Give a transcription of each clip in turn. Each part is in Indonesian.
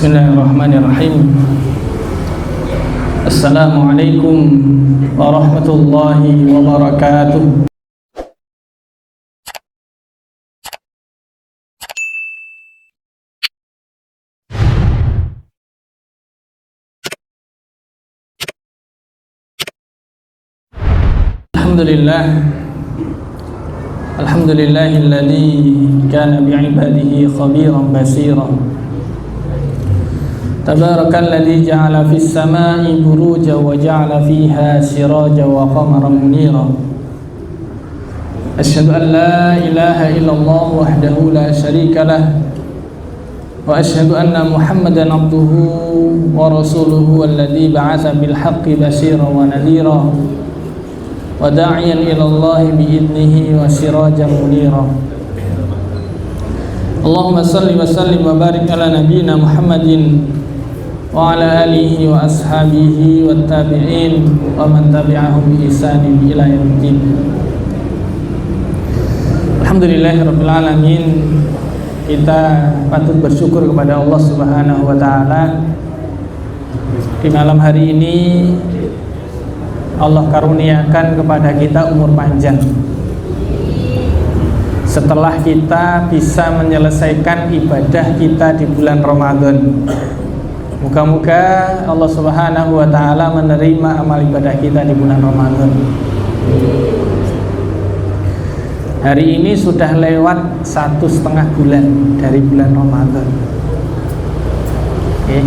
Bismillahirrahmanirrahim. Assalamualaikum warahmatullahi wabarakatuh. Alhamdulillahilladzi kana bi'ibadihi khabiran basiran. Tabarakalladzi ja'ala fis samai buruja wa ja'ala fiha siraja wa qamaran munira. Asyhadu an la ilaha illallah wahdahu la syarika lah wa asyhadu anna Muhammadan abduhu wa rasuluhu alladzi ba'atsa bil haqqi basyiran wa nadhira wa da'iyan ila Allah bi idnihi wa sirajan munira. Allahumma salli wa sallim wa barik ala nabiyyina Muhammadin wa ala alihi wa ashabihi wa tabi'in wa man tabi'ahum bi ihsanin ila yaumil. Alhamdulillahirabbil alamin. Kita patut bersyukur kepada Allah Subhanahu wa taala. Di malam hari ini Allah karuniakan kepada kita umur panjang. Setelah kita bisa menyelesaikan ibadah kita di bulan Ramadan, moga-moga Allah Subhanahu wa taala menerima amal ibadah kita di bulan Ramadan. Hari ini sudah lewat 1,5 bulan dari bulan Ramadan. Oke.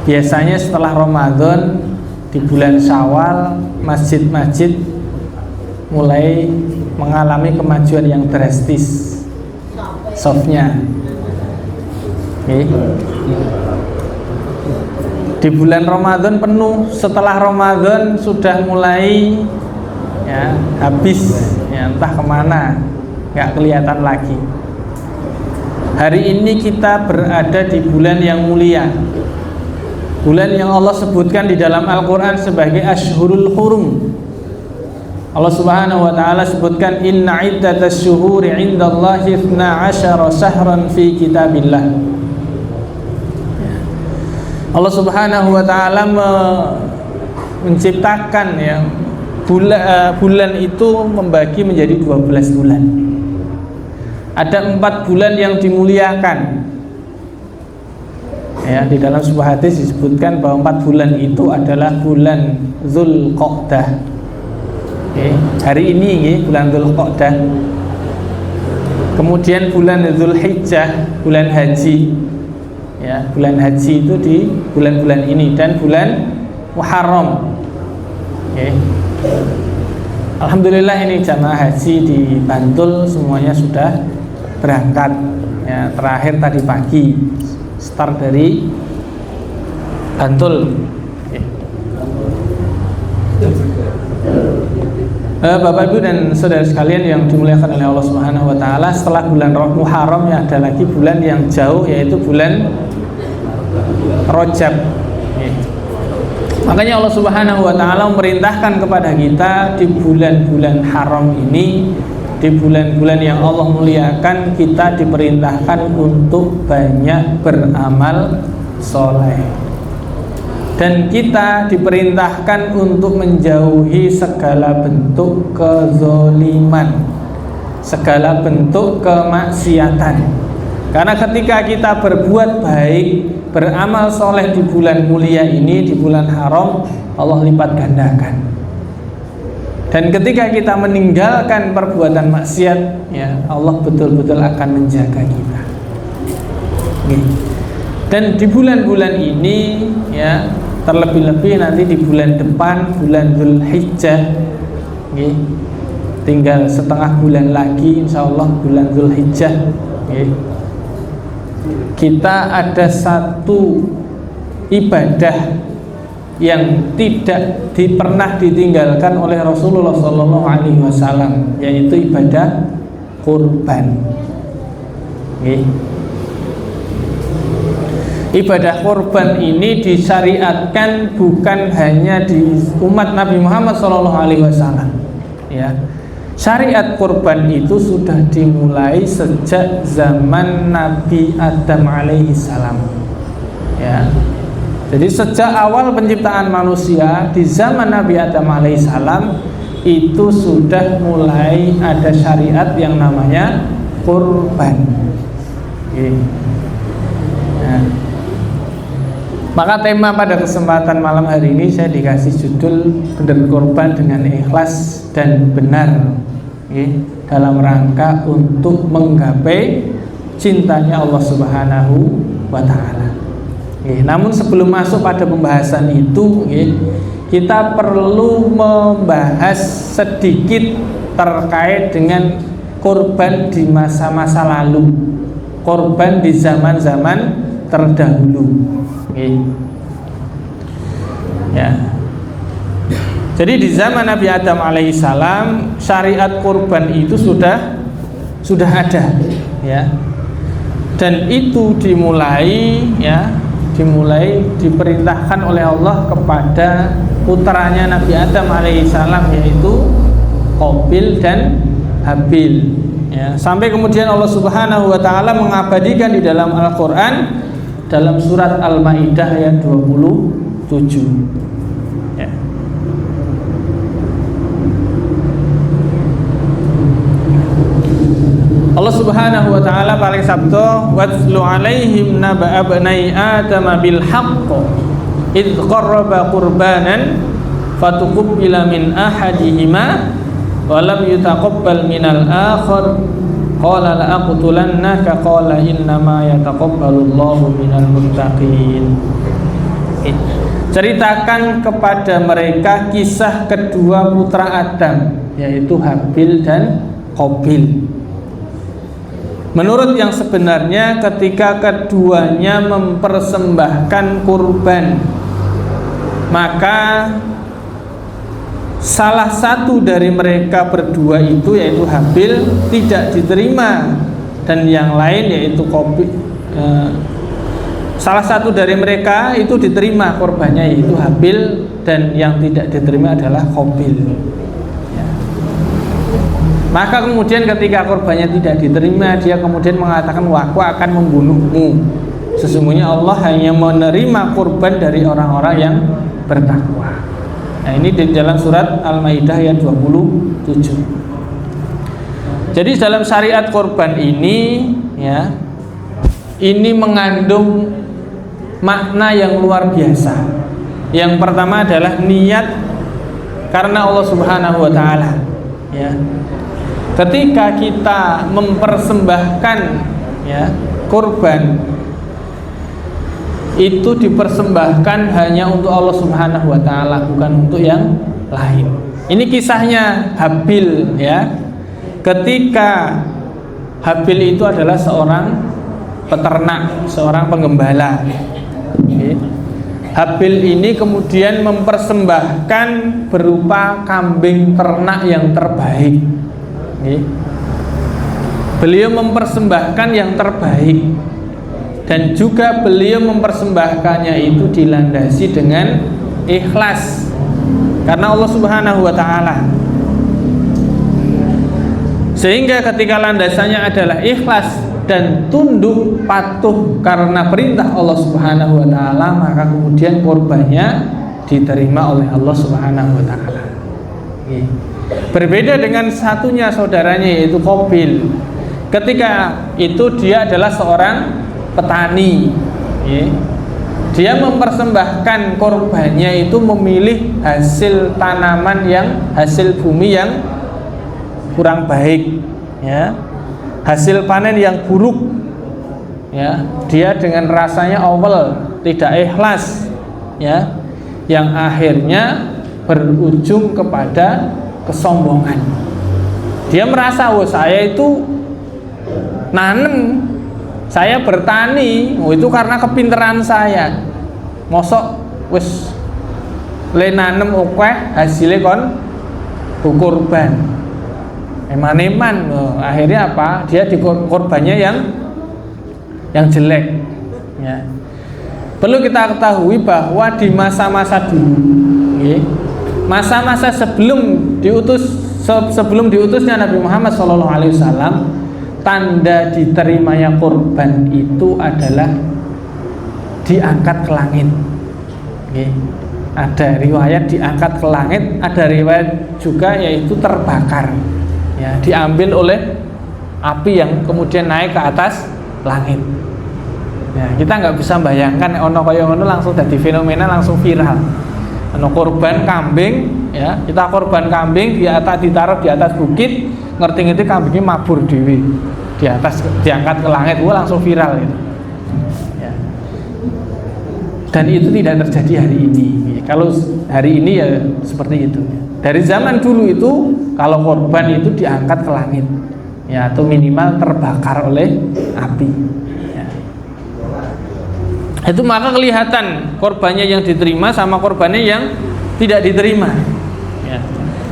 Biasanya setelah Ramadan di bulan Syawal, masjid-masjid mulai mengalami kemajuan yang drastis softnya. Oke. Di bulan Ramadan penuh, setelah Ramadan sudah mulai ya habis, ya entah kemana, nggak kelihatan lagi. Hari ini kita berada di bulan yang mulia, bulan yang Allah sebutkan di dalam Al-Quran sebagai Ashhurul Hurum. Allah Subhanahu wa ta'ala sebutkan inna iddatas syuhuri indallahi 12 syahran fi kitabillah. Allah Subhanahu wa ta'ala menciptakan ya bulan itu membagi menjadi 12 bulan. Ada 4 bulan yang dimuliakan. Ya, di dalam sebuah hadis disebutkan bahwa 4 bulan itu adalah bulan Dzulqa'dah. Hari ini bulan Dzulqa'dah. Kemudian bulan Dzulhijjah, bulan haji. Ya, bulan haji itu di bulan-bulan ini, dan bulan Muharram. Alhamdulillah ini jamaah haji di Bantul semuanya sudah berangkat. Ya, terakhir tadi pagi start dari Bantul. Bapak Ibu dan saudara sekalian yang dimuliakan oleh Allah Subhanahu wa taala, setelah bulan Muharram ya ada lagi bulan yang jauh, yaitu bulan Rajab. Makanya Allah Subhanahu wa taala memerintahkan kepada kita di bulan-bulan haram ini, di bulan-bulan yang Allah muliakan, kita diperintahkan untuk banyak beramal soleh. Dan kita diperintahkan untuk menjauhi segala bentuk kezoliman, segala bentuk kemaksiatan. Karena ketika kita berbuat baik, beramal soleh di bulan mulia ini, di bulan haram, Allah lipat gandakan. Dan ketika kita meninggalkan perbuatan maksiat, ya Allah betul-betul akan menjaga kita. Dan di bulan-bulan ini, ya terlebih-lebih nanti di bulan depan, bulan Dzulhijjah, tinggal setengah bulan lagi, insya Allah bulan Dzulhijjah. Kita ada satu ibadah yang tidak pernah ditinggalkan oleh Rasulullah SAW, yaitu ibadah kurban. Ibadah kurban ini disyariatkan bukan hanya di umat Nabi Muhammad SAW. Ya, syariat kurban itu sudah dimulai sejak zaman Nabi Adam alaihi salam. Ya. Jadi sejak awal penciptaan manusia di zaman Nabi Adam alaihissalam itu sudah mulai ada syariat yang namanya kurban. Nah, maka tema pada kesempatan malam hari ini saya dikasih judul berkorban dengan ikhlas dan benar, dalam rangka untuk menggapai cintanya Allah Subhanahu wa Ta'ala. Namun sebelum masuk pada pembahasan itu, kita perlu membahas sedikit terkait dengan korban di masa-masa lalu, korban di zaman-zaman terdahulu. Ya. Jadi di zaman Nabi Adam alaihissalam syariat kurban itu sudah ada, ya. Dan itu diperintahkan oleh Allah kepada putranya Nabi Adam alaihissalam, yaitu Qabil dan Habil, ya. Sampai kemudian Allah Subhanahu wa Ta'ala mengabadikan di dalam Al-Quran dalam surat Al-Maidah ayat 27, ya. Allah Subhanahu wa Ta'ala paling sabda, watlu alaihim naba'a bnai Adam bil haqq idh qarraba qurbanan fatuqbila min ahadihima wa lam yutaqabbal minal akhar qala la aqtulannaka qala innama yataqabbalullahu minal muttaqin. Ceritakan kepada mereka kisah kedua putra Adam, yaitu Habil dan Qabil. Menurut yang sebenarnya ketika keduanya mempersembahkan kurban, maka salah satu dari mereka berdua itu, yaitu Habil, tidak diterima, dan yang lain yaitu Qabil, salah satu dari mereka itu diterima kurbannya, yaitu Habil, dan yang tidak diterima adalah Qabil. Maka kemudian ketika korbannya tidak diterima, dia kemudian mengatakan, aku akan membunuhmu. Sesungguhnya Allah hanya menerima kurban dari orang-orang yang bertakwa. Nah, ini di dalam surat Al-Maidah ayat 27. Jadi dalam syariat kurban ini, ya, ini mengandung makna yang luar biasa. Yang pertama adalah niat karena Allah Subhanahu wa Ta'ala, ya. Ketika kita mempersembahkan, ya, kurban, itu dipersembahkan hanya untuk Allah Subhanahu wa Ta'ala, bukan untuk yang lain. Ini kisahnya Habil, ya. Ketika Habil itu adalah seorang peternak, seorang penggembala. Habil ini kemudian mempersembahkan berupa kambing ternak yang terbaik. Beliau mempersembahkan yang terbaik, dan juga beliau mempersembahkannya itu dilandasi dengan ikhlas karena Allah Subhanahu wa Ta'ala. Sehingga ketika landasannya adalah ikhlas dan tunduk patuh karena perintah Allah Subhanahu wa Ta'ala, maka kemudian korbannya diterima oleh Allah Subhanahu wa Ta'ala. Berbeda dengan satunya saudaranya, yaitu Qabil. Ketika itu dia adalah seorang petani, dia mempersembahkan korbannya itu memilih hasil tanaman hasil bumi yang kurang baik, ya, hasil panen yang buruk, ya. Dia dengan rasanya awal tidak ikhlas, ya, yang akhirnya berujung kepada kesombongan. Dia merasa, saya itu nanem, saya bertani, itu karena kepinteran saya. Mosok wis le nanem oke hasilnya kon kurban. Eman-eman, akhirnya apa? Dia dikorbannya yang jelek, ya. Perlu kita ketahui bahwa di masa-masa dulu, masa-masa sebelum diutusnya Nabi Muhammad SAW, tanda diterimanya kurban itu adalah diangkat ke langit. Oke. Ada riwayat diangkat ke langit, ada riwayat juga yaitu terbakar. Ya, diambil oleh api yang kemudian naik ke atas langit. Ya, kita nggak bisa bayangkan ono kaya ngono langsung jadi fenomena, langsung viral. Ono korban kambing, ya, kita korban kambing ditaruh di atas bukit, ngerti-ngerti kambingnya mabur dewi di atas, diangkat ke langit, langsung viral gitu. Ya. Dan itu tidak terjadi hari ini. Kalau hari ini ya seperti itu. Dari zaman dulu itu kalau korban itu diangkat ke langit, ya, atau minimal terbakar oleh api. Ya. Itu maka kelihatan korbannya yang diterima sama korbannya yang tidak diterima. Ya.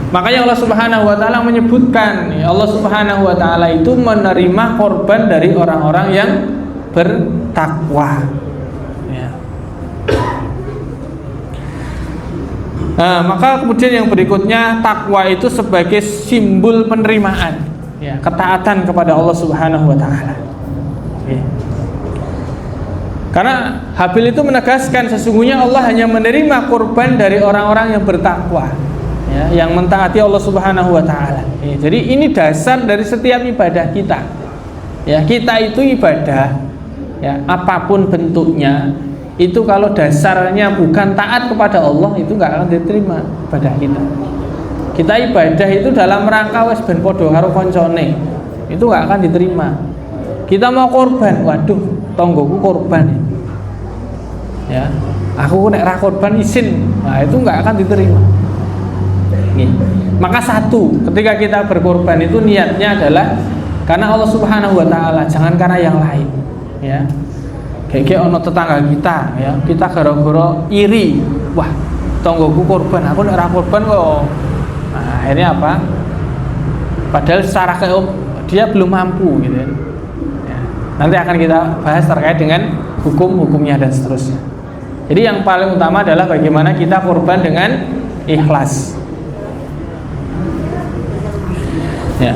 Makanya Allah Subhanahu Wa Taala menyebutkan, ya, Allah Subhanahu Wa Taala itu menerima korban dari orang-orang yang bertakwa. Nah, maka kemudian yang berikutnya, takwa itu sebagai simbol penerimaan, ya, ketaatan kepada Allah Subhanahu Wa Taala. Ya. Karena Habil itu menegaskan sesungguhnya Allah hanya menerima kurban dari orang-orang yang bertakwa, ya, yang mentaati Allah Subhanahu Wa Taala. Ya, jadi ini dasar dari setiap ibadah kita. Ya, kita itu ibadah, ya, apapun bentuknya. Itu kalau dasarnya bukan taat kepada Allah, itu nggak akan diterima ibadah kita. Kita ibadah itu dalam rangka wes ben podo karo koncone, itu nggak akan diterima. Kita mau korban, waduh, tonggoku korban, ya, aku nek ra korban isin, nah itu nggak akan diterima. Nih. Maka satu, ketika kita berkorban itu niatnya adalah karena Allah Subhanahu Wa Taala, jangan karena yang lain, ya. Kayak ono tetangga kita, ya, kita gara-gara iri, wah, tonggoku korban, aku nek ra korban kok. Nah, akhirnya apa? Padahal secara dia belum mampu, gitu ya. Nanti akan kita bahas terkait dengan hukum-hukumnya dan seterusnya. Jadi yang paling utama adalah bagaimana kita korban dengan ikhlas. Ya.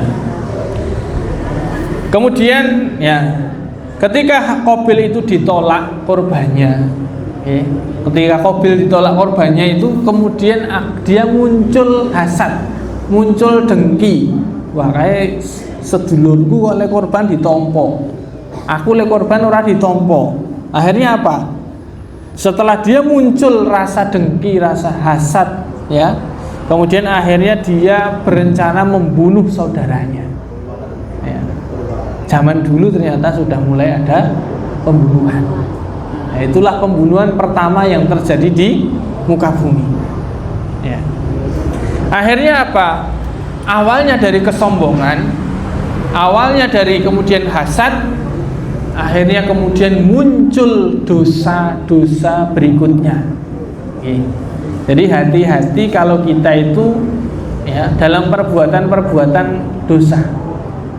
Kemudian, ya, ketika Qabil itu ditolak korbannya, okay. Ketika Qabil ditolak korbannya itu kemudian dia muncul hasad, muncul dengki. Wah, kayak sedulurku oleh korban ditompo, aku oleh korban ora ditompo. Akhirnya apa? Setelah dia muncul rasa dengki, rasa hasad, ya, kemudian akhirnya dia berencana membunuh saudaranya. Zaman dulu ternyata sudah mulai ada pembunuhan. Nah, itulah pembunuhan pertama yang terjadi di muka bumi. Ya. Akhirnya apa? Awalnya dari kesombongan, awalnya dari kemudian hasad, akhirnya kemudian muncul dosa-dosa berikutnya. Oke. Jadi hati-hati kalau kita itu, ya, dalam perbuatan-perbuatan dosa,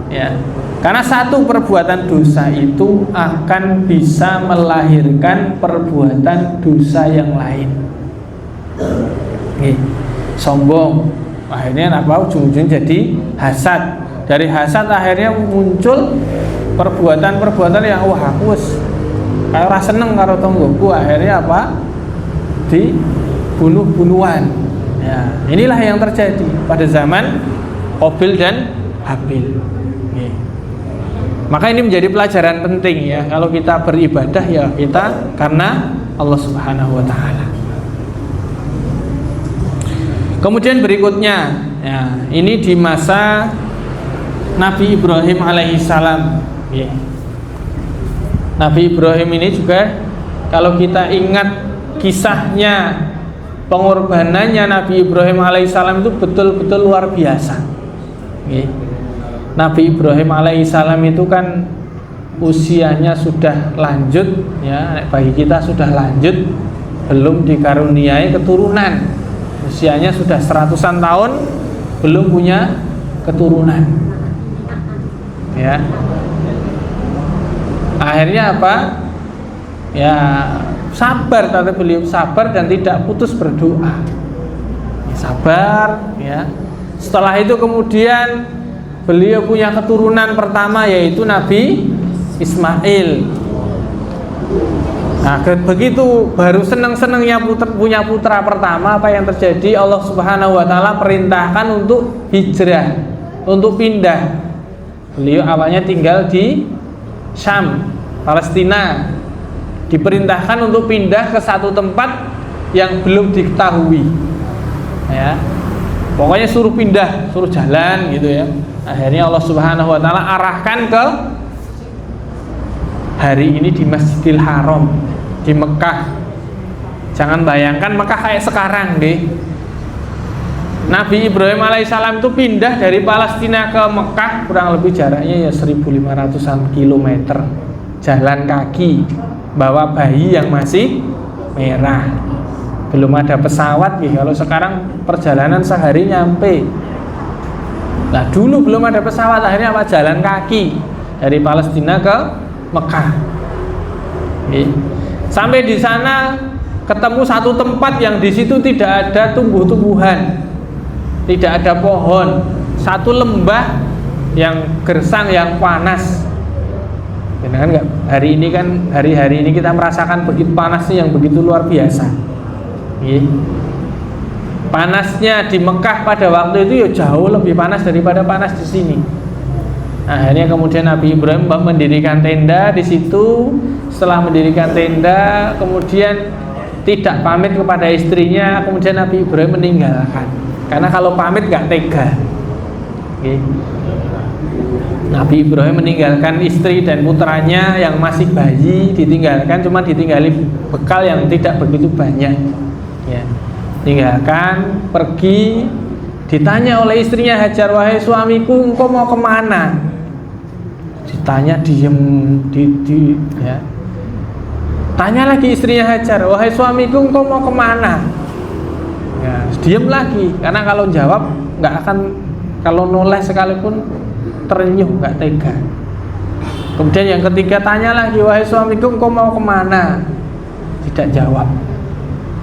ya. Karena satu perbuatan dosa itu akan bisa melahirkan perbuatan dosa yang lain. Oke. Sombong, akhirnya apa? Ujung-ujung jadi hasad. Dari hasad akhirnya muncul perbuatan-perbuatan yang wah aku kayak ora seneng karo tonggoku, akhirnya apa? Dibunuh-bunuhan. Ya, inilah yang terjadi pada zaman Qabil dan Habil. Maka ini menjadi pelajaran penting, ya, kalau kita beribadah ya kita karena Allah Subhanahu Wa Taala. Kemudian berikutnya, ya, ini di masa Nabi Ibrahim alaihissalam. Ya. Nabi Ibrahim ini juga kalau kita ingat kisahnya, pengorbanannya Nabi Ibrahim alaihissalam itu betul-betul luar biasa. Ya. Nabi Ibrahim alaihissalam itu kan usianya sudah lanjut, ya, bagi kita sudah lanjut, belum dikaruniai keturunan. Usianya sudah 100-an tahun, belum punya keturunan. Ya. Akhirnya apa? Ya, sabar, kata beliau, sabar dan tidak putus berdoa. Sabar, ya. Setelah itu kemudian beliau punya keturunan pertama yaitu Nabi Ismail. Nah, begitu baru senang-senangnya punya putra pertama, apa yang terjadi? Allah Subhanahu wa taala perintahkan untuk hijrah, untuk pindah. Beliau awalnya tinggal di Syam, Palestina. Diperintahkan untuk pindah ke satu tempat yang belum diketahui. Ya. Pokoknya suruh pindah, suruh jalan gitu ya. Akhirnya Allah Subhanahu wa taala arahkan ke hari ini di Masjidil Haram di Mekah. Jangan bayangkan Mekah kayak sekarang deh. Nabi Ibrahim alaihissalam itu pindah dari Palestina ke Mekah, kurang lebih jaraknya ya 1.500-an kilometer, jalan kaki, bawa bayi yang masih merah, belum ada pesawat nih. Kalau sekarang perjalanan sehari nyampe. Nah dulu belum ada pesawat, akhirnya apa? Jalan kaki dari Palestina ke Mekah. Sampai di sana ketemu satu tempat yang di situ tidak ada tumbuh-tumbuhan, tidak ada pohon, satu lembah yang gersang, yang panas. Kan nggak, hari ini kan hari-hari ini kita merasakan begitu panasnya yang begitu luar biasa. Panasnya di Mekah pada waktu itu ya jauh lebih panas daripada panas di sini. Akhirnya kemudian Nabi Ibrahim mendirikan tenda di situ. Setelah mendirikan tenda, kemudian tidak pamit kepada istrinya. Kemudian Nabi Ibrahim meninggalkan, karena kalau pamit nggak tega. Nabi Ibrahim meninggalkan istri dan putranya yang masih bayi, ditinggalkan, cuma ditinggali bekal yang tidak begitu banyak. Ya, tinggalkan, pergi. Ditanya oleh istrinya Hajar, wahai suamiku, engkau mau kemana? Ditanya diem, ya. Tanya lagi istrinya Hajar, wahai suamiku, engkau mau kemana? Ya, diem lagi, karena kalau jawab nggak akan, kalau noleh sekalipun terenyuh, nggak tega. Kemudian yang ketiga tanya lagi, wahai suamiku, engkau mau kemana? Tidak jawab.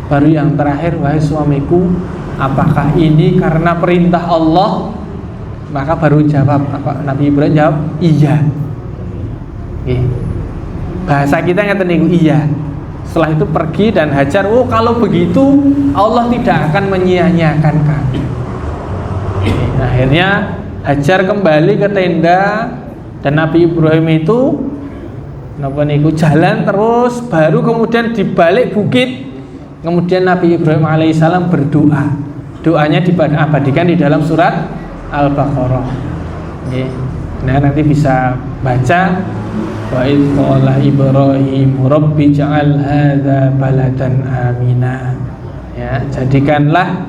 Baru yang terakhir, wahai suamiku, apakah ini karena perintah Allah? Maka baru jawab, Nabi Ibrahim jawab, iya. Bahasa kita ngeten niku, iya. Setelah itu pergi dan Hajar, oh kalau begitu Allah tidak akan menyia-nyiakan kami. Akhirnya Hajar kembali ke tenda dan Nabi Ibrahim itu jalan terus. Baru kemudian di balik bukit, kemudian Nabi Ibrahim alaihissalam berdoa. Doanya diabadikan di dalam surat Al-Baqarah. Nah nanti bisa baca, wa idh qala Ibrahim rabbi ja'al hadza baladan amina. Ya, jadikanlah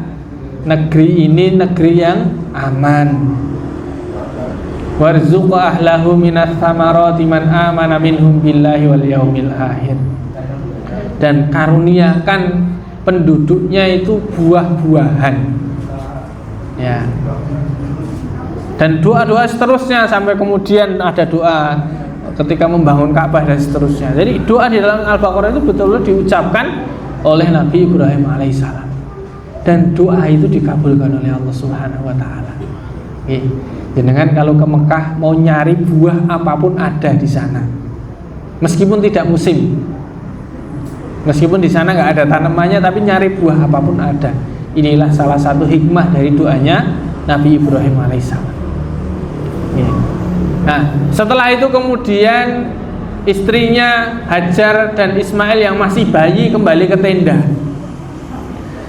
negeri ini negeri yang aman. Warzuq ahlahu minas thamarati man amana minhum billahi wal yaumil akhir. Dan karuniakan penduduknya itu buah-buahan. Ya. Dan doa-doa seterusnya sampai kemudian ada doa ketika membangun Ka'bah dan seterusnya. Jadi doa di dalam Al-Baqarah itu betul-betul diucapkan oleh Nabi Ibrahim alaihissalam. Dan doa itu dikabulkan oleh Allah Subhanahu wa taala. Jangan kalau ke Mekah mau nyari buah apapun ada di sana. Meskipun tidak musim. Meskipun di sana nggak ada tanamannya, tapi nyari buah apapun ada. Inilah salah satu hikmah dari doanya Nabi Ibrahim alaihissalam. Nah, setelah itu kemudian istrinya Hajar dan Ismail yang masih bayi kembali ke tenda.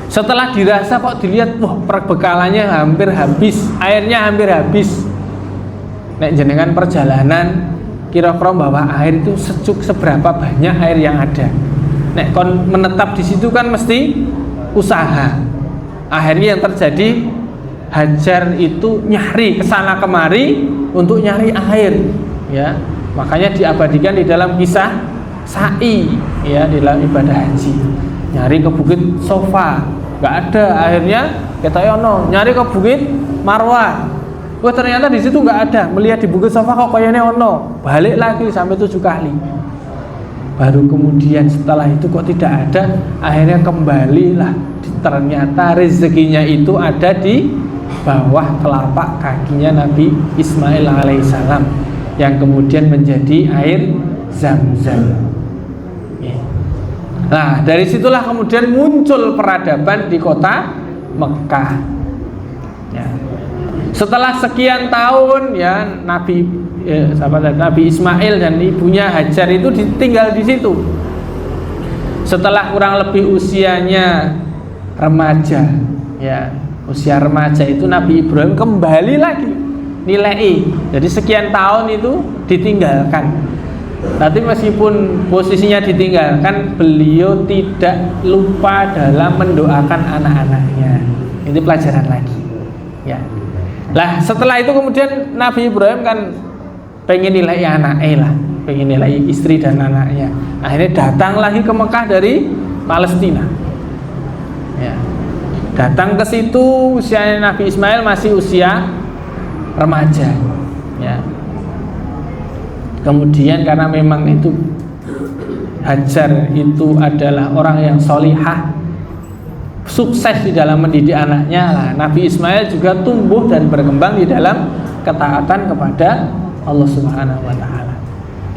Setelah dirasa kok dilihat, wah perbekalannya hampir habis, airnya hampir habis. Nek jenengan perjalanan kira-kira bawa air itu seberapa banyak air yang ada. Nek kon menetap di situ kan mesti usaha. Akhirnya yang terjadi, Hajar itu nyari kesana kemari untuk nyari air, ya. Makanya diabadikan di dalam kisah sa'i, ya, di dalam ibadah haji. Nyari ke bukit Sofa, nggak ada. Akhirnya kita nyari ke bukit Marwah. Wah ternyata di situ nggak ada. Melihat di bukit Sofa kok kayaknya balik lagi sampai 7 kali. Baru kemudian setelah itu kok tidak ada, akhirnya kembalilah. Ternyata rezekinya itu ada di bawah telapak kakinya Nabi Ismail alaihissalam, yang kemudian menjadi air Zam-Zam. Nah, dari situlah kemudian muncul peradaban di kota Mekah. Ya. Setelah sekian tahun ya Nabi Ismail dan ibunya Hajar itu tinggal di situ. Setelah kurang lebih usianya remaja, ya usia remaja itu Nabi Ibrahim kembali lagi nilai. Jadi sekian tahun itu ditinggalkan. Tapi meskipun posisinya ditinggalkan, beliau tidak lupa dalam mendoakan anak-anaknya. Ini pelajaran lagi. Ya. Lah setelah itu kemudian Nabi Ibrahim kan pengen nilai anaknya lah, pengen nilai istri dan anaknya. Akhirnya datang lagi ke Mekah dari Palestina. Ya. Datang ke situ usia Nabi Ismail masih usia remaja. Ya. Kemudian karena memang itu Hajar itu adalah orang yang solihah, sukses di dalam mendidik anaknya lah. Nabi Ismail juga tumbuh dan berkembang di dalam ketaatan kepada Allah Subhanahu wa Ta'ala.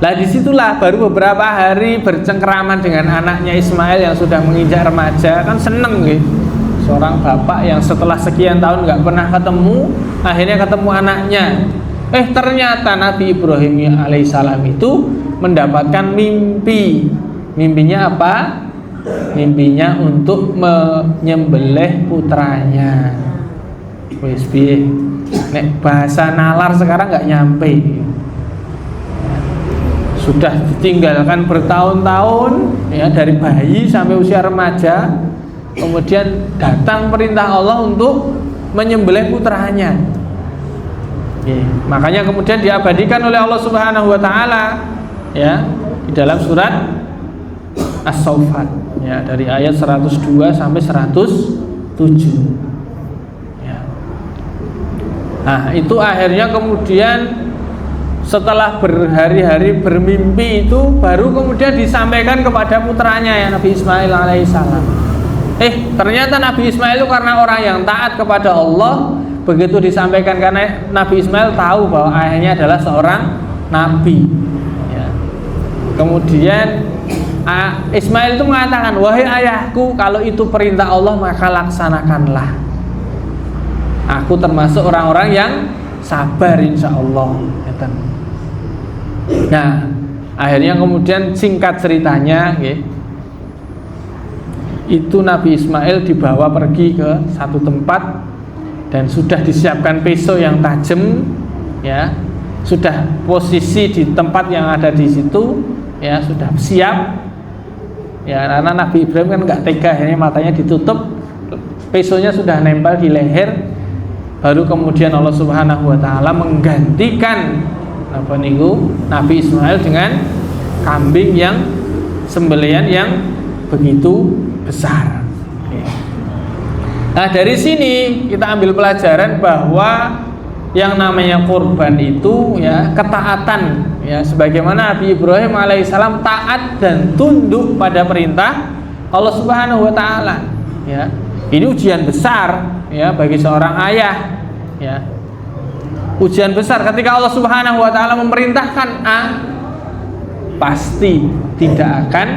Lah disitulah baru beberapa hari bercengkeraman dengan anaknya Ismail yang sudah menginjak remaja, kan seneng gitu. Seorang bapak yang setelah sekian tahun nggak pernah ketemu, akhirnya ketemu anaknya. Ternyata Nabi Ibrahim alaihissalam itu mendapatkan mimpi. Mimpinya apa? Mimpinya untuk menyembelih putranya. Wis piye? Nek bahasa nalar sekarang nggak nyampe. Sudah ditinggalkan bertahun-tahun ya, dari bayi sampai usia remaja, kemudian datang perintah Allah untuk menyembelih putranya. Makanya kemudian diabadikan oleh Allah Subhanahu wa Ta'ala ya di dalam surat As-Saffat ya, dari ayat 102 sampai 107 ya. Nah itu akhirnya kemudian setelah berhari-hari bermimpi itu baru kemudian disampaikan kepada putranya ya Nabi Ismail alaihissalam. Ternyata Nabi Ismail itu karena orang yang taat kepada Allah. Begitu disampaikan karena Nabi Ismail tahu bahwa ayahnya adalah seorang nabi ya. Kemudian Ismail itu mengatakan, wahai ayahku, kalau itu perintah Allah maka laksanakanlah. Aku termasuk orang-orang yang sabar insya Allah. Nah akhirnya kemudian singkat ceritanya itu Nabi Ismail dibawa pergi ke satu tempat dan sudah disiapkan pisau yang tajam ya, sudah posisi di tempat yang ada di situ ya, sudah siap ya. Karena Nabi Ibrahim kan nggak tega, akhirnya matanya ditutup, pisaunya sudah nempel di leher. Baru kemudian Allah Subhanahu wa Ta'ala menggantikan Nabi Ismail dengan kambing yang sembelihan yang begitu besar. Nah dari sini kita ambil pelajaran bahwa yang namanya kurban itu ya ketaatan ya, sebagaimana Nabi Ibrahim alaihissalam taat dan tunduk pada perintah Allah Subhanahu wa Ta'ala ya. Ini ujian besar ya bagi seorang ayah ya. Ujian besar ketika Allah Subhanahu wa Ta'ala memerintahkan A, pasti tidak akan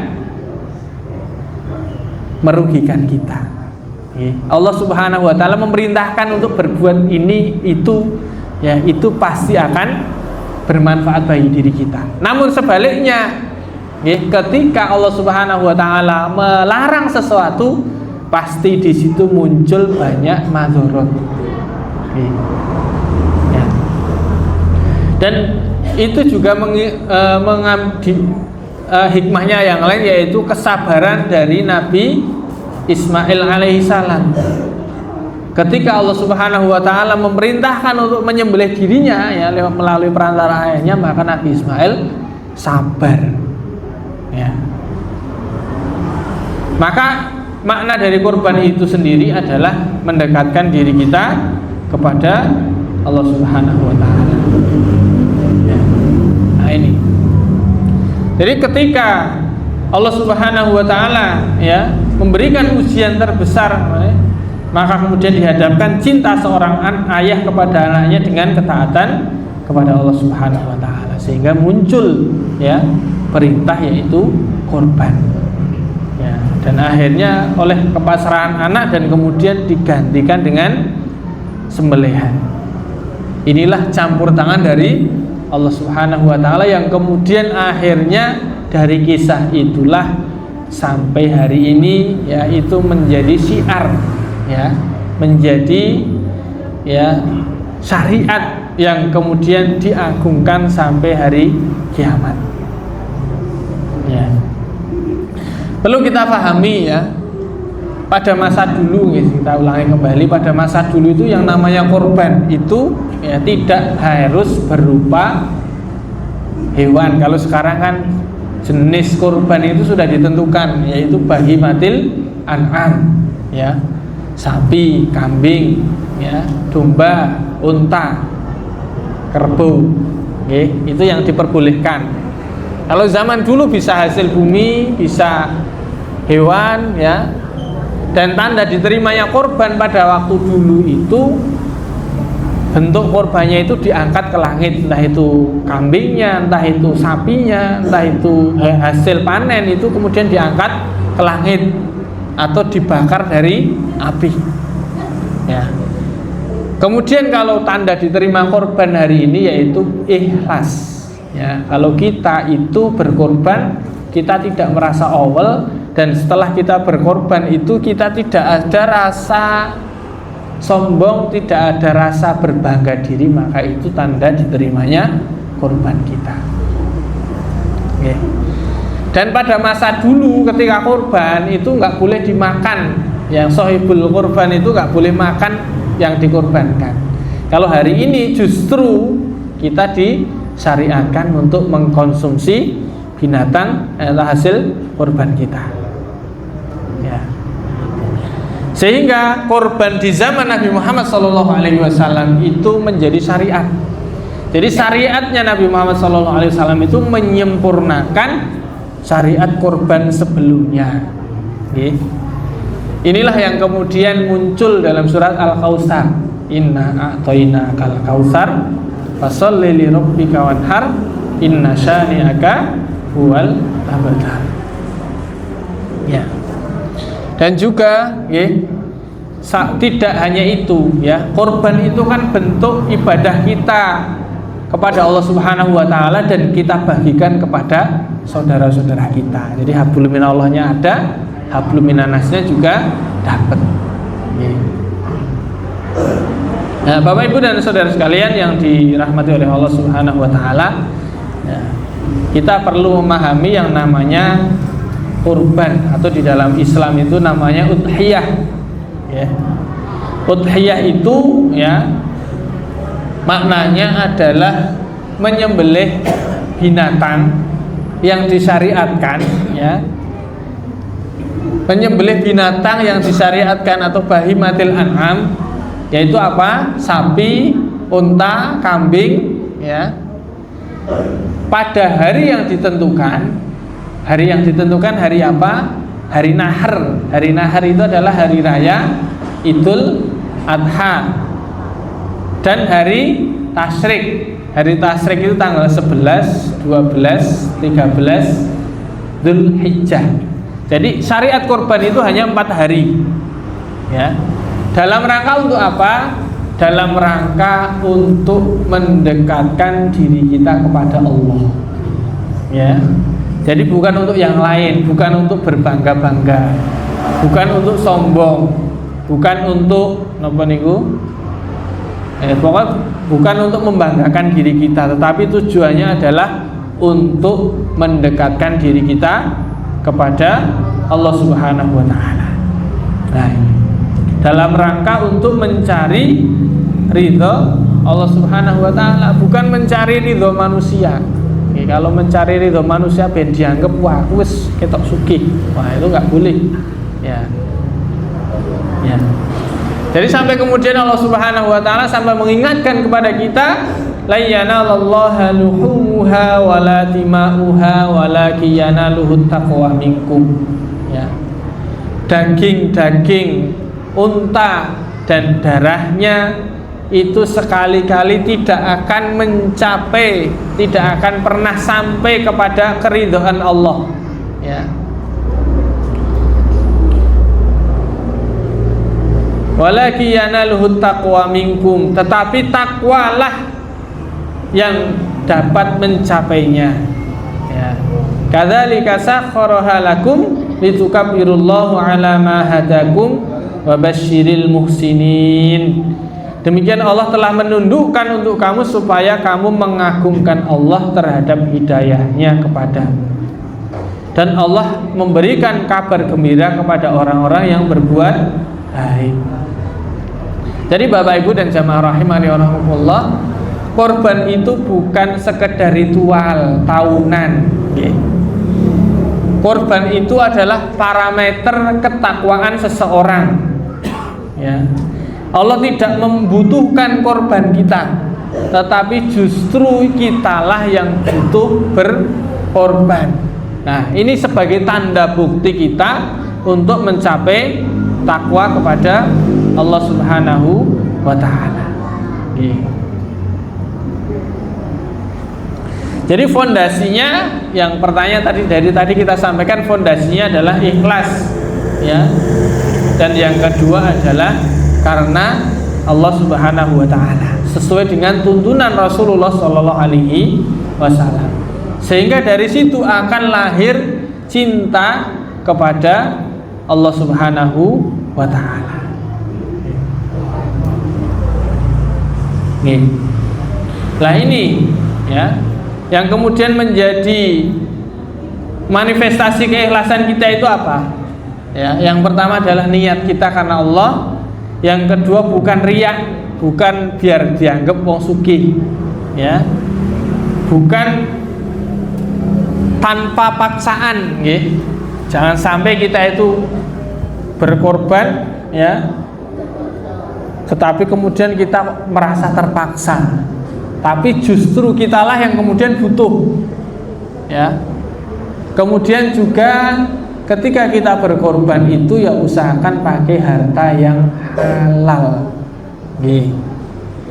merugikan kita. Allah Subhanahu wa Ta'ala memerintahkan untuk berbuat ini itu ya, itu pasti akan bermanfaat bagi diri kita. Namun sebaliknya ketika Allah Subhanahu wa Ta'ala melarang sesuatu, pasti di situ muncul banyak madharat ya. Dan itu juga hikmahnya yang lain, yaitu kesabaran dari Nabi Ismail alaihissalam. Ketika Allah Subhanahu wa Ta'ala memerintahkan untuk menyembelih dirinya ya melalui perantara ayahnya, maka Nabi Ismail sabar ya. Maka makna dari kurban itu sendiri adalah mendekatkan diri kita kepada Allah Subhanahu wa Ta'ala ya. Nah ini, jadi ketika Allah Subhanahu wa Ta'ala ya memberikan ujian terbesar, maka kemudian dihadapkan cinta seorang ayah kepada anaknya dengan ketaatan kepada Allah Subhanahu wa Ta'ala, sehingga muncul ya perintah yaitu kurban ya. Dan akhirnya oleh kepasrahan anak dan kemudian digantikan dengan sembelihan. Inilah campur tangan dari Allah Subhanahu wa taala yang kemudian akhirnya dari kisah itulah sampai hari ini ya itu menjadi syiar ya, menjadi ya syariat yang kemudian diagungkan sampai hari kiamat. Ya. Perlu kita pahami ya, pada masa dulu ya, kita ulangi kembali, pada masa dulu itu yang namanya korban itu ya tidak harus berupa hewan. Kalau sekarang kan jenis korban itu sudah ditentukan, yaitu bahimatil an'am ya, sapi, kambing ya, domba, unta, kerbau, okay, itu yang diperbolehkan. Kalau zaman dulu bisa hasil bumi, bisa hewan ya. Dan tanda diterimanya korban pada waktu dulu itu bentuk korbannya itu diangkat ke langit, entah itu kambingnya, entah itu sapinya, entah itu hasil panen itu kemudian diangkat ke langit atau dibakar dari api. Ya. Kemudian kalau tanda diterima korban hari ini yaitu ikhlas. Ya, kalau kita itu berkorban, kita tidak merasa awal, dan setelah kita berkorban itu kita tidak ada rasa sombong, tidak ada rasa berbangga diri, maka itu tanda diterimanya korban kita. Oke. Dan pada masa dulu ketika korban itu nggak boleh dimakan, yang sohibul korban itu nggak boleh makan yang dikorbankan. Kalau hari ini justru kita disyariatkan untuk mengkonsumsi binatang atau hasil korban kita. Ya. Sehingga korban di zaman Nabi Muhammad SAW itu menjadi syariat. Jadi syariatnya Nabi Muhammad SAW itu menyempurnakan syariat korban sebelumnya. Inilah yang kemudian muncul dalam surat Al-Kautsar. Inna a'tainakal kautsar fasholli li rabbika wanhar inna syani'aka huwal abtar. Ya. Dan juga ya, tidak hanya itu ya, korban itu kan bentuk ibadah kita kepada Allah Subhanahu wa taala dan kita bagikan kepada saudara-saudara kita. Jadi hablum minallahnya ada, hablum minannasnya juga dapat. Ya. Nah, Bapak Ibu dan saudara sekalian yang dirahmati oleh Allah Subhanahu wa taala, ya, kita perlu memahami yang namanya kurban, atau di dalam Islam itu namanya udhiyah ya. Udhiyah itu ya maknanya adalah menyembelih binatang yang disyariatkan ya. Menyembelih binatang yang disyariatkan atau bahimatil an'am, yaitu apa? Sapi, unta, kambing ya. Pada hari yang ditentukan. Hari yang ditentukan hari apa? Hari Nahar. Hari Nahar itu adalah hari raya Idul Adha. Dan hari Tasyrik. Hari Tasyrik itu tanggal 11, 12, 13 Dzulhijjah. Jadi syariat korban itu hanya 4 hari. Ya. Dalam rangka untuk apa? Dalam rangka untuk mendekatkan diri kita kepada Allah. Ya. Jadi bukan untuk yang lain, bukan untuk berbangga-bangga, bukan untuk sombong, bukan untuk napa niku? Pokoknya bukan untuk membanggakan diri kita, tetapi tujuannya adalah untuk mendekatkan diri kita kepada Allah Subhanahu wa taala. Nah, dalam rangka untuk mencari ridho Allah Subhanahu wa taala, bukan mencari ridho manusia. Kalau mencari ridho manusia ben dianggap wah aku wis ketok sugih. Wah, itu enggak boleh. Ya. Ya. Jadi sampai kemudian Allah Subhanahu wa taala sampai mengingatkan kepada kita, la yanalallaha luhumuha wala tima'uha walakin yanaluhut taqwa minkum. Ya. Daging-daging unta dan darahnya itu sekali-kali tidak akan mencapai, tidak akan pernah sampai kepada keridhaan Allah. Ya. Walaki yanaluhut taqwa minkum, tetapi takwalah yang dapat mencapainya. Ya. Kadzalika sakhkharaha lakum litukabbirullaha 'ala ma hadakum wa basyiril muhsinin. Demikian Allah telah menundukkan untuk kamu supaya kamu mengagungkan Allah terhadap hidayahnya kepadamu. Dan Allah memberikan kabar gembira kepada orang-orang yang berbuat baik. Jadi Bapak Ibu dan jamaah rahimani wa rahimakumullah, korban itu bukan sekedar ritual tahunan. Korban itu adalah parameter ketakwaan seseorang. Ya. Allah tidak membutuhkan korban kita, tetapi justru kitalah yang butuh berkorban. Nah, ini sebagai tanda bukti kita untuk mencapai takwa kepada Allah Subhanahu wa ta'ala. Jadi fondasinya, yang pertanyaan tadi kita sampaikan, fondasinya adalah ikhlas, ya. Dan yang kedua adalah karena Allah Subhanahu wa ta'ala, sesuai dengan tuntunan Rasulullah sallallahu alaihi wasallam. Sehingga dari situ akan lahir cinta kepada Allah Subhanahu wa ta'ala. Nah ini, ya, yang kemudian menjadi manifestasi keikhlasan kita itu apa? Ya, yang pertama adalah niat kita karena Allah. Yang kedua bukan riya, bukan biar dianggap wong sugih, ya, bukan tanpa paksaan, ya. Jangan sampai kita itu berkorban, ya, tetapi kemudian kita merasa terpaksa, tapi justru kitalah yang kemudian butuh, ya. Kemudian juga ketika kita berkorban itu ya usahakan pakai harta yang halal,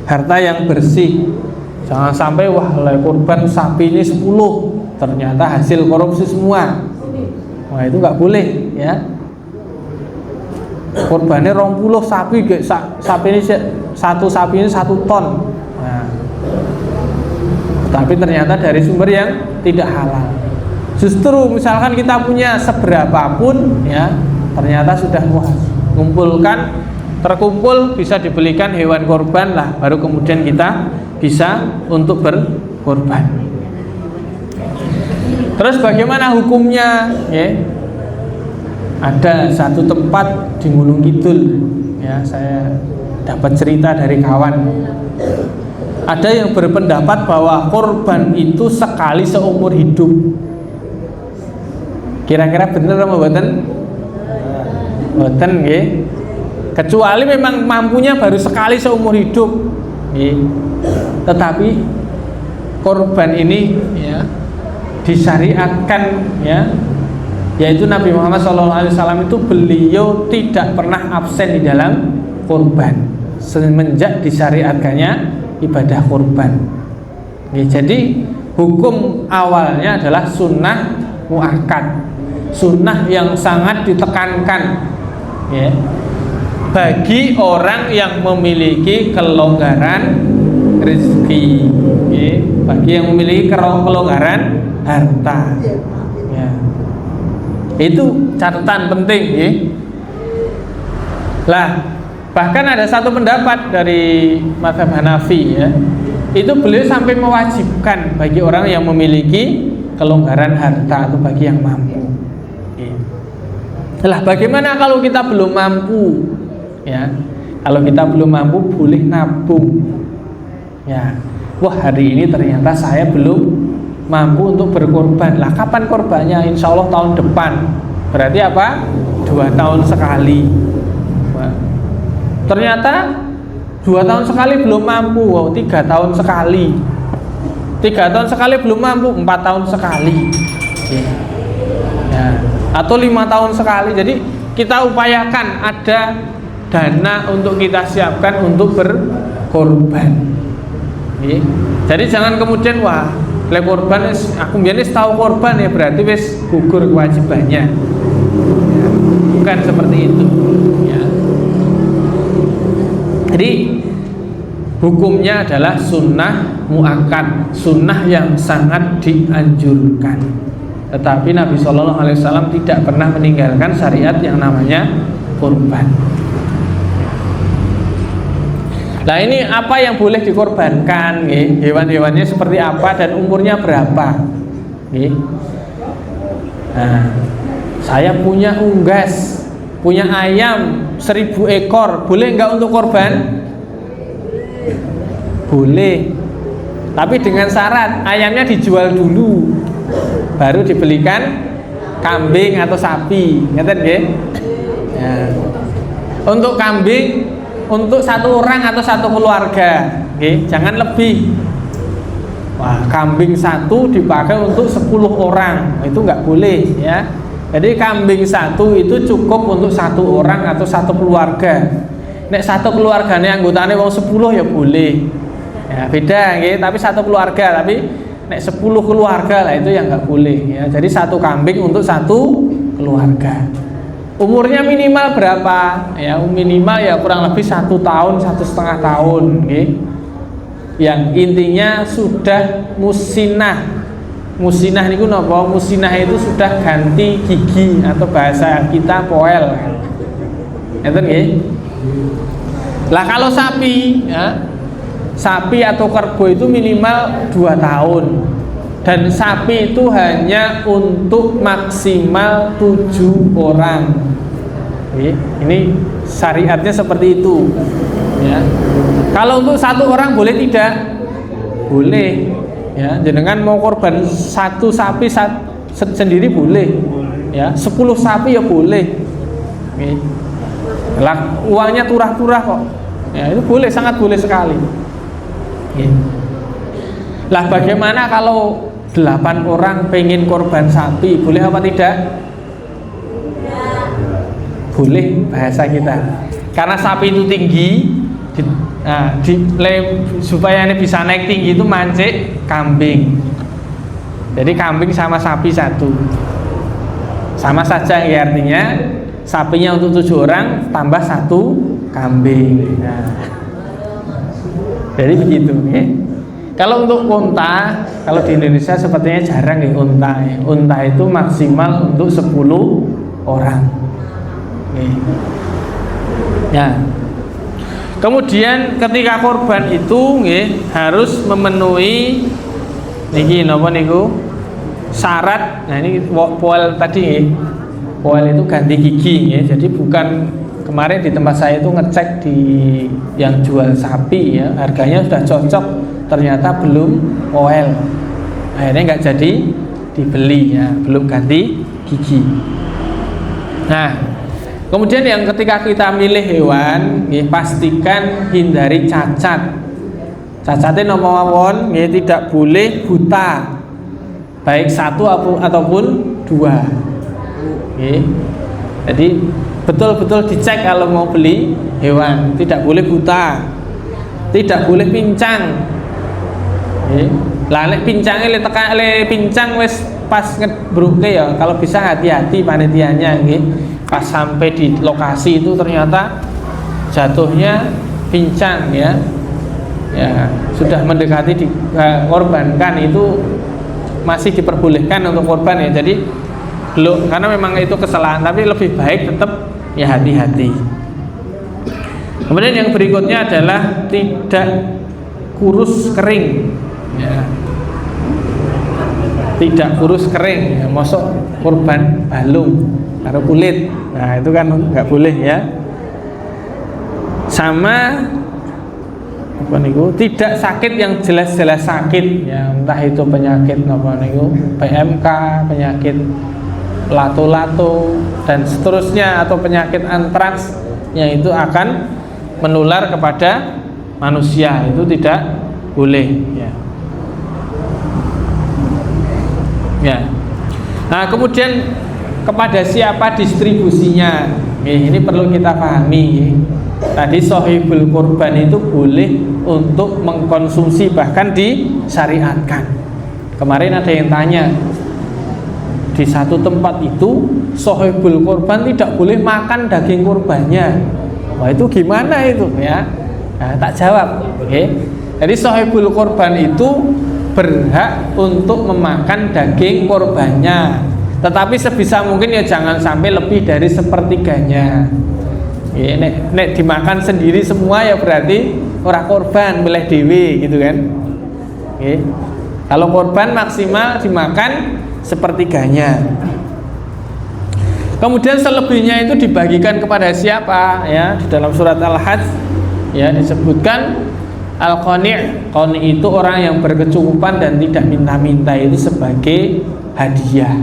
harta yang bersih. Jangan sampai wah korban sapi ini 10 ternyata hasil korupsi semua. Wah itu nggak boleh, ya. Korbannya 20 sapi, sapi ini satu sapi ini 1 ton. Nah, tapi ternyata dari sumber yang tidak halal. Justru misalkan kita punya seberapapun, ya, ternyata sudah terkumpul bisa dibelikan hewan korban lah, baru kemudian kita bisa untuk berkorban. Terus bagaimana hukumnya? Ya, ada satu tempat di Gunung Kidul, ya, saya dapat cerita dari kawan. Ada yang berpendapat bahwa korban itu sekali seumur hidup. Kira-kira bener apa mboten? Mboten nggih. Kecuali memang mampunya baru sekali seumur hidup, nggih. Tetapi korban ini, ya, disyariatkan, ya, yaitu Nabi Muhammad SAW itu beliau tidak pernah absen di dalam korban semenjak disyariatkannya ibadah korban. Jadi hukum awalnya adalah sunnah muakkad, sunnah yang sangat ditekankan, ya, bagi orang yang memiliki kelonggaran rezeki, ya, bagi yang memiliki kelonggaran harta, ya. Itu catatan penting, ya. Lah, bahkan ada satu pendapat dari mazhab Hanafi, ya, itu beliau sampai mewajibkan bagi orang yang memiliki kelonggaran harta atau bagi yang mampu. Lah bagaimana kalau kita belum mampu, ya? Kalau kita belum mampu boleh nabung, ya. Wah hari ini ternyata saya belum mampu untuk berkorban. Lah kapan korbannya? Insya Allah tahun depan. Berarti apa? 2 tahun sekali. Wah. Ternyata 2 tahun sekali belum mampu. Wow, 3 tahun sekali. 3 tahun sekali belum mampu, 4 tahun sekali, ya. Atau 5 tahun sekali. Jadi kita upayakan ada dana untuk kita siapkan untuk berkorban, ya. Jadi jangan kemudian wah le korban aku biyen wis tahu korban ya berarti wis gugur kewajibannya, ya. Bukan seperti itu, ya. Jadi hukumnya adalah sunnah muakkad, sunnah yang sangat dianjurkan. Tetapi Nabi Shallallahu Alaihi Wasallam tidak pernah meninggalkan syariat yang namanya kurban. Nah, ini apa yang boleh dikorbankan? Hewan-hewannya seperti apa dan umurnya berapa? Nah, saya punya unggas, punya ayam 1000 ekor, boleh nggak untuk korban? Boleh, tapi dengan syarat ayamnya dijual dulu, baru dibelikan kambing atau sapi, ngerti nggih? Ya. Untuk kambing untuk satu orang atau satu keluarga, jangan lebih. Wah, kambing satu dipakai untuk 10 orang, itu nggak boleh ya. Jadi kambing satu itu cukup untuk satu orang atau satu keluarga. Nek satu keluarganya anggotanya wong 10 ya boleh. Ya, beda gitu, tapi satu keluarga, tapi nek 10 keluarga lah itu yang nggak boleh ya. Jadi satu kambing untuk satu keluarga. Umurnya minimal berapa? Ya, minimal ya kurang lebih 1 tahun, 1,5 tahun gitu. Yang intinya sudah musinah. Musinah niku napa? Musinah itu sudah ganti gigi atau bahasa kita poel. Ngeten nggih. Lah kalau sapi ya, sapi atau kerbau itu minimal 2 tahun. Dan sapi itu hanya untuk maksimal 7 orang. Ini syariatnya seperti itu ya. Kalau untuk 1 orang boleh tidak? Boleh ya. Jenengan mau korban 1 sapi sendiri boleh ya. 10 sapi ya boleh. Lah uangnya turah-turah kok ya, itu boleh, sangat boleh sekali. Lah bagaimana kalau 8 orang pengen korban sapi, boleh apa tidak? Boleh bahasa kita. Karena sapi itu tinggi, supaya ini bisa naik tinggi itu mancik kambing. Jadi kambing sama sapi satu, sama saja ya, artinya sapinya untuk 7 orang tambah 1 kambing. Nah, jadi begitu ya. Kalau untuk unta, kalau di Indonesia sepertinya jarang ya unta. Unta itu maksimal untuk 10 orang. Ya. Kemudian ketika korban itu harus memenuhi niki napa niku syarat. Nah ini poel tadi poel itu ganti gigi Jadi bukan kemarin di tempat saya itu ngecek di yang jual sapi ya, harganya sudah cocok, ternyata belum poel, akhirnya nggak jadi dibeli ya, belum ganti gigi. Nah, kemudian yang ketika kita milih hewan, pastikan hindari cacat. Cacatnya nomor mawon, tidak boleh buta, baik 1 ataupun 2. Jadi betul-betul dicek kalau mau beli hewan, tidak boleh buta, tidak boleh pincang. Lah nek pincange le pincang wis pas ngebruke ya, kalau bisa hati-hati panitianya pas sampai di lokasi itu ternyata jatuhnya pincang ya, sudah mendekati dikorbankan, itu masih diperbolehkan untuk korban ya. Jadi belum, karena memang itu kesalahan, tapi lebih baik tetap ya hati-hati. Kemudian yang berikutnya adalah tidak kurus kering ya. Tidak kurus kering ya, mosok korban balung karo kulit, nah itu kan nggak boleh ya. Sama apa niku, tidak sakit yang jelas-jelas sakit ya, entah itu penyakit apa niku PMK, penyakit lato-lato dan seterusnya, atau penyakit antraks yang itu akan menular kepada manusia, itu tidak boleh ya. Nah, kemudian kepada siapa distribusinya? Ini perlu kita pahami. Tadi sohibul kurban itu boleh untuk mengkonsumsi, bahkan disyariatkan. Kemarin ada yang tanya, di satu tempat itu sohibul kurban tidak boleh makan daging kurbannya. Wah, itu gimana itu ya? Nah, tak jawab. Jadi sahibul korban itu berhak untuk memakan daging korbannya, tetapi sebisa mungkin ya jangan sampai lebih dari sepertiganya. Nek dimakan sendiri semua ya berarti orang korban, milih dewe gitu kan. Kalau korban maksimal dimakan sepertiganya. Kemudian selebihnya itu dibagikan kepada siapa? Ya, di dalam surat Al-Hajj ya disebutkan al-qani'. Qani itu orang yang berkecukupan dan tidak minta-minta, itu sebagai hadiah.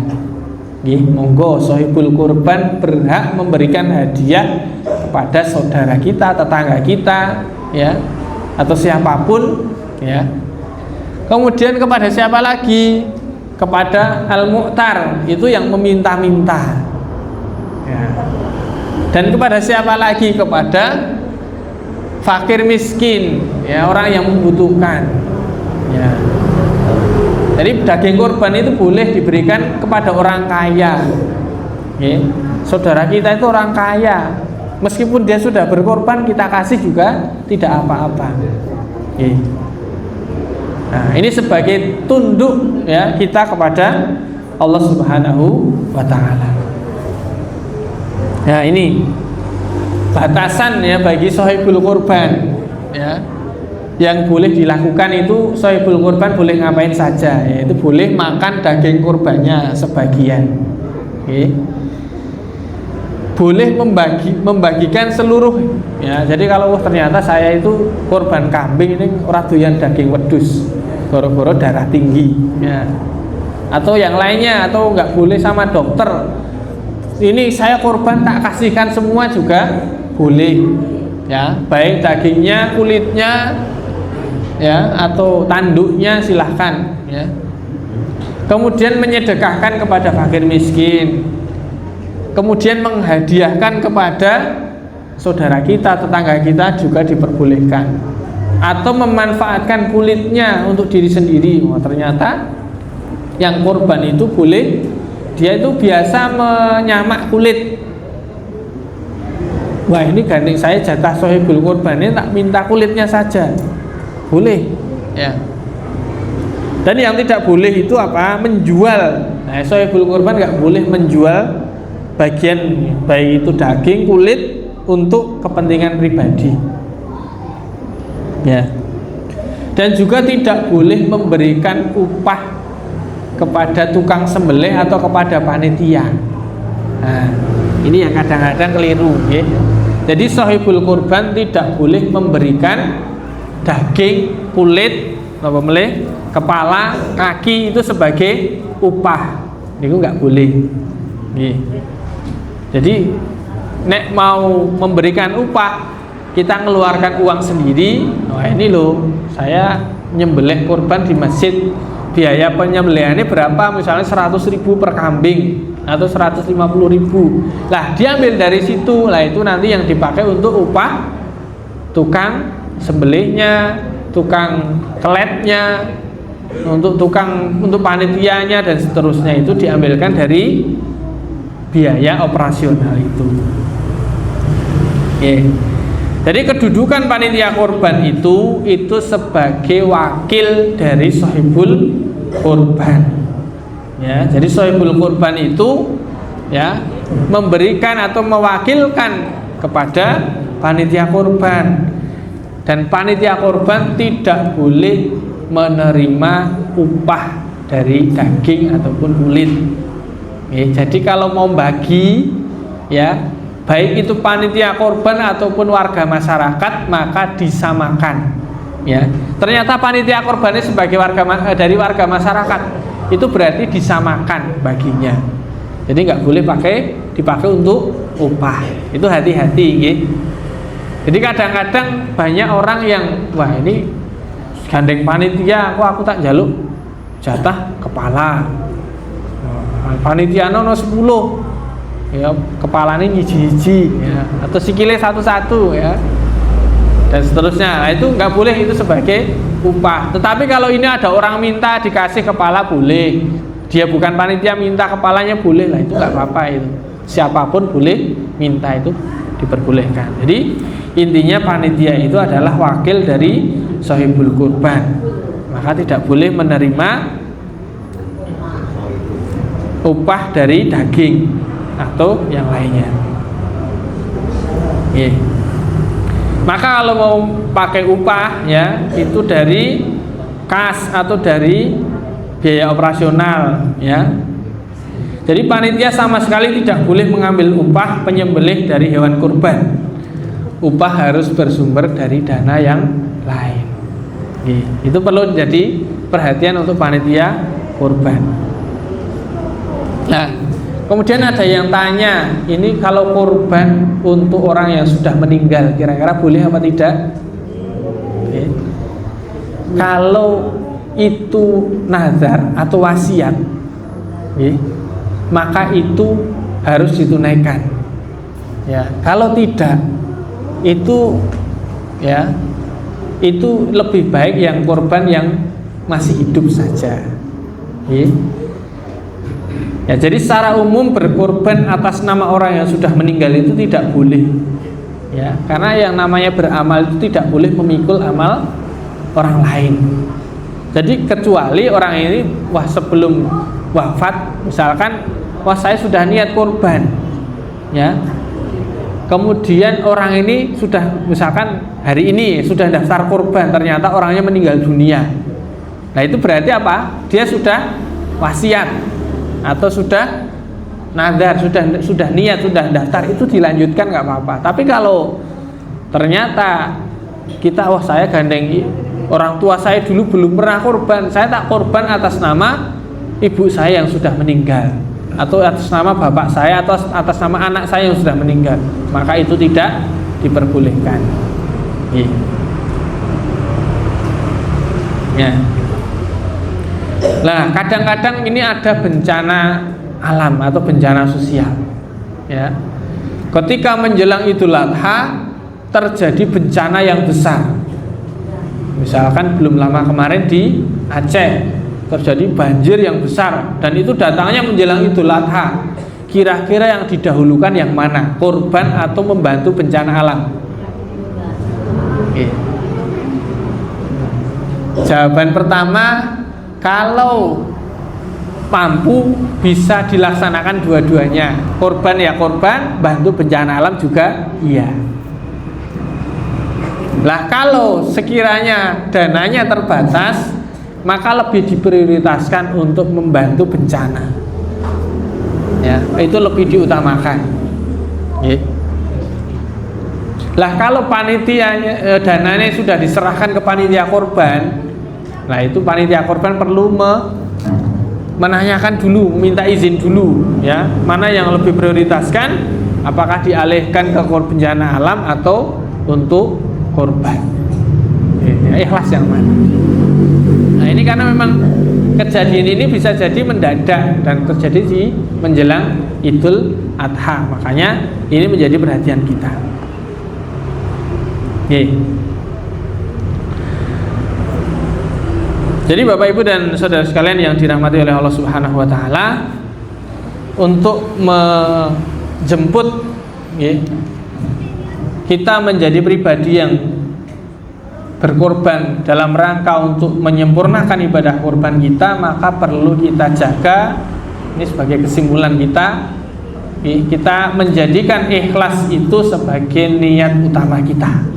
Monggo sahibul kurban berhak memberikan hadiah kepada saudara kita, tetangga kita, ya, atau siapapun, ya. Kemudian kepada siapa lagi? Kepada al-mu'tar, itu yang meminta-minta. Ya. Dan kepada siapa lagi? Kepada fakir miskin, ya, orang yang membutuhkan, ya. Jadi daging kurban itu boleh diberikan kepada orang kaya, ya. Saudara kita itu orang kaya, meskipun dia sudah berkorban kita kasih juga tidak apa-apa, ya. Nah, ini sebagai tunduk, ya, kita kepada Allah Subhanahu wa Ta'ala. Ya, ini batasan, ya, bagi sahibul kurban, ya. Yang boleh dilakukan itu sahibul kurban boleh ngapain saja, yaitu boleh makan daging kurbannya sebagian, okay. Boleh membagikan seluruh, ya. Jadi kalau ternyata saya itu korban kambing, ini ora doyan daging wedhus, goro-goro darah tinggi, ya. Atau yang lainnya, atau nggak boleh sama dokter, ini saya korban tak kasihkan semua juga boleh, ya, baik dagingnya, kulitnya, ya, atau tanduknya silahkan, ya. Kemudian menyedekahkan kepada fakir miskin, kemudian menghadiahkan kepada saudara kita, tetangga kita juga diperbolehkan, atau memanfaatkan kulitnya untuk diri sendiri. Ternyata yang korban itu boleh, dia itu biasa menyamak kulit. Wah, ini gandeng saya jatah sahibul kurban, ini tak minta kulitnya saja, boleh, ya. Dan yang tidak boleh itu apa? Menjual. Nah, sahibul kurban nggak boleh menjual bagian, baik itu daging, kulit, untuk kepentingan pribadi, ya. Dan juga tidak boleh memberikan upah kepada tukang sembelih atau kepada panitia. Nah, ini yang kadang-kadang keliru, ya. Jadi sahibul kurban tidak boleh memberikan daging, kulit, apa meleh, kepala, kaki itu sebagai upah. Itu nggak boleh. Jadi nek mau memberikan upah, kita ngeluarkan uang sendiri. Wah, ini loh, saya nyembelih kurban di masjid, biaya penyembelihannya berapa? Misalnya 100.000 per kambing atau 150.000. Lah, diambil dari situ. Lah, itu nanti yang dipakai untuk upah tukang sembelihnya, tukang keletnya, untuk panitianya dan seterusnya, itu diambilkan dari biaya operasional itu. Yeah. Jadi kedudukan panitia korban itu sebagai wakil dari sahibul korban. Ya, jadi sahibul korban itu, ya, memberikan atau mewakilkan kepada panitia korban. Dan panitia korban tidak boleh menerima upah dari daging ataupun kulit. Ya, jadi kalau mau bagi, ya, baik itu panitia korban ataupun warga masyarakat, maka disamakan, ya. Ternyata panitia korbannya sebagai dari warga masyarakat, itu berarti disamakan baginya. Jadi nggak boleh dipakai untuk upah. Itu hati-hati, ya. Jadi kadang-kadang banyak orang yang, wah, ini gandeng panitia, aku tak jaluk jatah kepala. Panitia nono 10, ya, kepalanya hiji-hiji, ya, atau sikile satu-satu, ya, dan seterusnya. Nah, itu nggak boleh, itu sebagai upah. Tetapi kalau ini ada orang minta dikasih kepala, boleh. Dia bukan panitia minta kepalanya, boleh lah, itu nggak apa-apa. Itu siapapun boleh minta, itu diperbolehkan. Jadi intinya panitia itu adalah wakil dari sahibul kurban, maka tidak boleh menerima upah dari daging atau yang lainnya. Maka kalau mau pakai upah ya itu dari kas atau dari biaya operasional ya. Jadi panitia sama sekali tidak boleh mengambil upah penyembelih dari hewan kurban. Upah harus bersumber dari dana yang lain. Itu perlu jadi perhatian untuk panitia kurban. Nah, kemudian ada yang tanya, ini kalau kurban untuk orang yang sudah meninggal, kira-kira boleh apa tidak? Kalau itu nazar atau wasiat, maka itu harus ditunaikan. Ya, kalau tidak, itu ya, itu lebih baik yang korban yang masih hidup saja. Ya, jadi secara umum berkorban atas nama orang yang sudah meninggal itu tidak boleh. Ya, karena yang namanya beramal itu tidak boleh memikul amal orang lain. Jadi kecuali orang ini sebelum wafat misalkan saya sudah niat korban ya, kemudian orang ini sudah misalkan hari ini sudah daftar korban, ternyata orangnya meninggal dunia. Nah itu berarti apa? Dia sudah wasiat atau sudah nazar, sudah niat, sudah daftar, itu dilanjutkan nggak apa-apa. Tapi kalau ternyata kita saya gandeng orang tua saya dulu belum pernah korban, saya tak korban atas nama ibu saya yang sudah meninggal, atau atas nama bapak saya, atau atas nama anak saya yang sudah meninggal, maka itu tidak diperbolehkan. Ya. Nah, kadang-kadang ini ada bencana alam atau bencana sosial. Ya. Ketika menjelang Idul Adha terjadi bencana yang besar. Misalkan belum lama kemarin di Aceh terjadi banjir yang besar dan itu datangnya menjelang Idul Adha. Kira-kira yang didahulukan yang mana? Korban atau membantu bencana alam? Jawaban pertama, kalau mampu bisa dilaksanakan dua-duanya. Korban ya korban, bantu bencana alam juga iya. Lah kalau sekiranya dananya terbatas, maka lebih diprioritaskan untuk membantu bencana. Ya, itu lebih diutamakan. Lah kalau panitianya dananya sudah diserahkan ke panitia korban, nah itu panitia korban perlu menanyakan dulu, minta izin dulu, ya mana yang lebih prioritaskan, apakah dialihkan ke bencana alam atau untuk korban. Ikhlas yang mana? Nah ini karena memang kejadian ini bisa jadi mendadak dan terjadi di menjelang Idul Adha, makanya ini menjadi perhatian kita. Jadi Bapak Ibu dan saudara sekalian yang dirahmati oleh Allah Subhanahu wa taala, untuk menjemput kita menjadi pribadi yang berkorban dalam rangka untuk menyempurnakan ibadah korban kita, maka perlu kita jaga. Ini sebagai kesimpulan kita menjadikan ikhlas itu sebagai niat utama kita,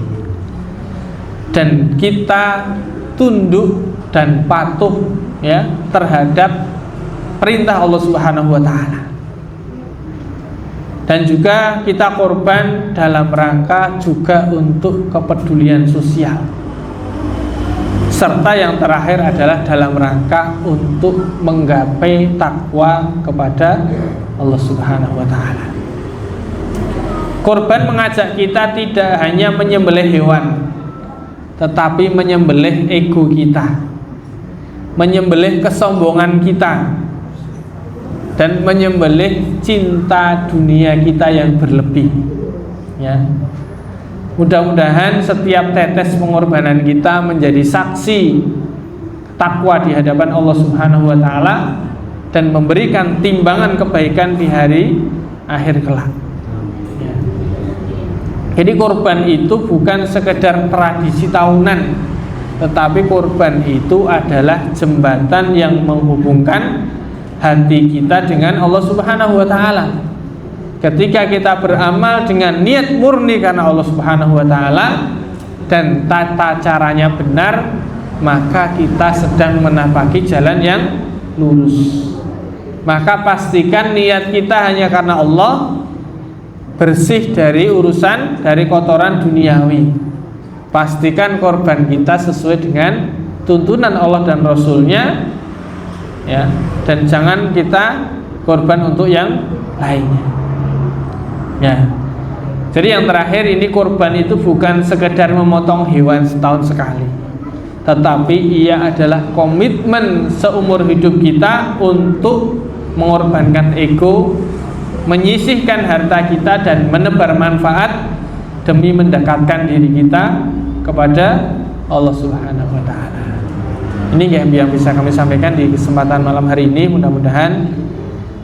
dan kita tunduk dan patuh ya terhadap perintah Allah Subhanahu wa taala. Dan juga kita korban dalam rangka juga untuk kepedulian sosial. Serta yang terakhir adalah dalam rangka untuk menggapai takwa kepada Allah Subhanahu wa taala. Korban mengajak kita tidak hanya menyembelih hewan, tetapi menyembelih ego kita, menyembelih kesombongan kita, dan menyembelih cinta dunia kita yang berlebih. Ya. Mudah-mudahan setiap tetes pengorbanan kita menjadi saksi takwa di hadapan Allah Subhanahu wa taala dan memberikan timbangan kebaikan di hari akhir kelak. Ya. Jadi kurban itu bukan sekedar tradisi tahunan, tetapi kurban itu adalah jembatan yang menghubungkan hati kita dengan Allah Subhanahu wa taala. Ketika kita beramal dengan niat murni karena Allah Subhanahu wa taala dan tata caranya benar, maka kita sedang menapaki jalan yang lurus. Maka pastikan niat kita hanya karena Allah, bersih dari urusan, dari kotoran duniawi. Pastikan korban kita sesuai dengan tuntunan Allah dan Rasulnya, ya, dan jangan kita korban untuk yang lainnya, ya. Jadi yang terakhir ini, korban itu bukan sekedar memotong hewan setahun sekali, tetapi ia adalah komitmen seumur hidup kita untuk mengorbankan ego, menyisihkan harta kita dan menebar manfaat demi mendekatkan diri kita kepada Allah Subhanahu wa taala. Ini yang bisa kami sampaikan di kesempatan malam hari ini. Mudah-mudahan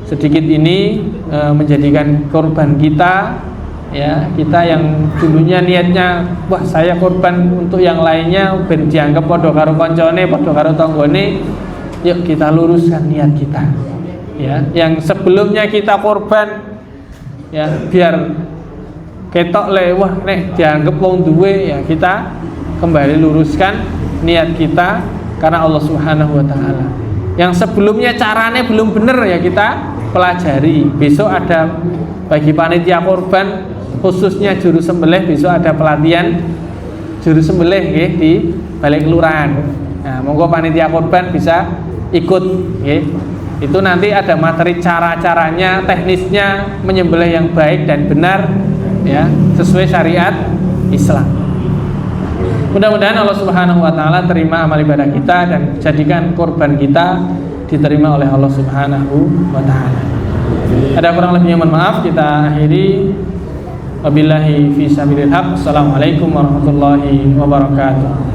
sedikit ini menjadikan korban kita, ya, kita yang dulunya niatnya wah saya korban untuk yang lainnya ben dianggap padha karo koncone, padha karo tanggane, yuk kita luruskan niat kita. Ya, yang sebelumnya kita korban, ya, biar ketok wah nek dianggap wong duwe, ya kita kembali luruskan niat kita karena Allah Subhanahu wa taala. Yang sebelumnya caranya belum benar, ya kita pelajari. Besok ada bagi panitia korban khususnya juru sembelih, besok ada pelatihan juru sembelih nggih di Balai Kelurahan. Nah, monggo panitia korban bisa ikut nggih. Itu nanti ada materi cara-caranya, teknisnya menyembelih yang baik dan benar, ya, sesuai syariat Islam. Mudah-mudahan Allah Subhanahu wa taala terima amal ibadah kita dan jadikan korban kita diterima oleh Allah Subhanahu wa taala. Ada kurang lebihnya mohon maaf, kita akhiri. Wabillahi fi sabilil haq. Assalamualaikum warahmatullahi wabarakatuh.